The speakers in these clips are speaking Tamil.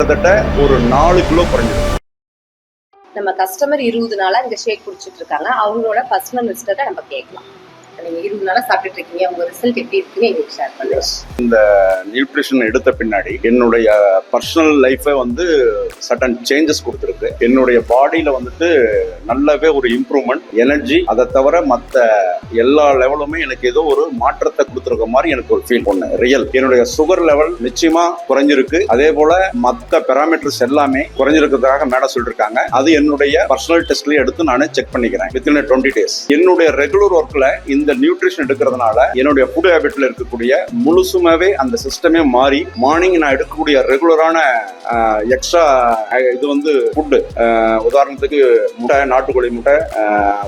கிட்டத்தட்ட ஒரு 4 கிலோ குறைஞ்சிருக்கு. நம்ம கஸ்டமர் 20 நாளா இங்க ஷேக் குடிச்சிட்டு இருக்காங்க. அவங்களோட பர்சனல் ரிசல்ட்டை நம்ம கேட்கலாம். நீங்க 20 நாளா சாப்பிட்டுட்டு இருக்கீங்க, உங்க ரிசல்ட் எப்படி இருக்குன்னு எங்களுக்கு ஷேர் பண்ணுங்க. இந்த நியூட்ரிஷன் எடுத்த பின்னாடி என்னுடைய பர்சனல் லைஃபை வந்து சடன் சேஞ்சஸ் கொடுத்துருக்கு. என்னுடைய பாடியில வந்துட்டு நல்லாவே ஒரு இம்ப்ரூவ்மெண்ட், எனர்ஜி, அதை தவிர மற்ற எல்லா லெவலுமே எனக்கு ஏதோ ஒரு மாற்றத்தை கொடுத்துருக்க மாதிரி எனக்கு ஒரு ஃபீல் பண்ணேன். ரியல் என்னுடைய சுகர் லெவல் நிச்சயமா குறைஞ்சிருக்கு. அதே போல மற்ற பெராமீட்டர்ஸ் எல்லாமே குறைஞ்சிருக்கிறதாக மேடம் சொல்லிருக்காங்க. அது என்னுடைய பர்சனல் டெஸ்ட்லயே எடுத்து நானே செக் பண்ணிக்கிறேன் வித்தின் 20 days. என்னுடைய ரெகுலர் ஒர்க்ல இந்த நியூட்ரிஷன் எடுக்கிறதுனால என்னுடைய ஃபுட் ஹேபிட்ல இருக்கக்கூடிய முழுசுமாவே அந்த சிஸ்டமே மாறி மார்னிங் நான் எடுக்கக்கூடிய ரெகுலரான எக்ஸ்ட்ரா இது வந்து ஃபுட், உதாரணத்துக்கு முட்டை, நாட்டுக்கோழி முட்டை,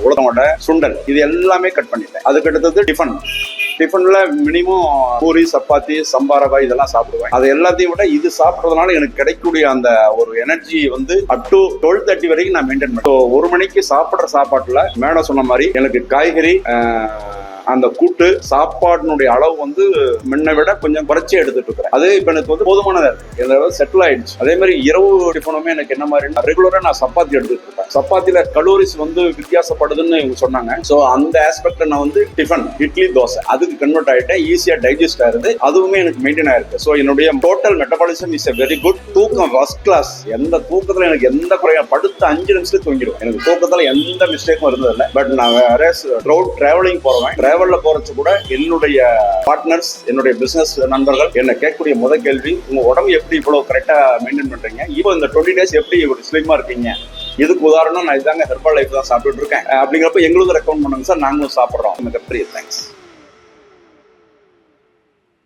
உலக முட்டை, சுண்டல், இது எல்லாமே கட் பண்ணிட்டேன். அதுக்கு அடுத்தது டிஃபன்ல மினிமம் பூரி, சப்பாத்தி, சம்பாரவா இதெல்லாம் சாப்பிடுவேன். அது எல்லாத்தையும் விட இது சாப்பிட்றதுனால எனக்கு கிடைக்கக்கூடிய அந்த ஒரு எனர்ஜி வந்து அப் டு 12:30 வரைக்கும் நான் மெயின்டைன் பண்ணேன். 1 மணிக்கு சாப்பிட்ற சாப்பாட்டுல மேடம் சொன்ன மாதிரி எனக்கு காய்கறி, அந்த கூட்டு சாப்பாடுனுடைய அளவு வந்து முன்ன விட கொஞ்சம் குறைச்சி எடுத்துட்டு இருக்கிறேன். அது இப்ப எனக்கு வந்து போதுமானதா இருக்கு, செட்டில் ஆயிடுச்சு. அதே மாதிரி இரவு டிஃபனுமே எனக்கு என்ன மாதிரி ரெகுலரா நான் சப்பாத்தி எடுத்துட்டு இருக்கேன். சப்பாத்தில கலோரிஸ் வந்து வித்தியாசப்படுதுன்னு இவங்க சொன்னாங்க. சோ அந்த ஆஸ்பெக்ட்ல நான் வந்து டிஃபன், இட்லி, தோசை அதுக்கு கன்வெர்ட் ஆயிட்டேன். ஈஸியா டைஜஸ்ட் ஆயிருது. அதுவுமே எனக்கு மெயின்டைன் ஆயிருக்கு. சோ என்னுடைய total metabolism is very good. தூக்கம் ஃபர்ஸ்ட் கிளாஸ். எந்த தூக்கத்துல எனக்கு எந்த குறையா, படுத்த 5 நிமிஷத்துக்கு தூங்கிடுவேன். எனக்கு தூக்கத்துல எந்த மிஸ்டேக்கும் இருந்ததில்லை. பட் நான் வேற டிராவலிங் போறேன். டிராவல்ல போறது கூட என்னுடைய பார்ட்னர்ஸ், என்னுடைய பிசினஸ் நண்பர்கள் என்ன கேட்கக்கூடிய முதல் கேள்வி, உங்க உடம்பு எப்படி இவ்வளவு கரெக்டா மெயின்டைன் பண்றீங்க, இப்போ இந்த 20 days எப்படி ஒரு ஸ்லிம்மா இருக்கீங்க? இதுக்கு உதாரணம் நான் இதாங்க ஹெர்பல் லைஃப் தான் சாப்பிட்டுட்டு இருக்கேன். அப்படிங்கிறப்ப எங்களுக்கு ரெக்கமெண்ட் பண்ணுங்க சார், நாங்களும் சாப்பிட்றோம். மிகப்பெரிய தேங்க்ஸ்.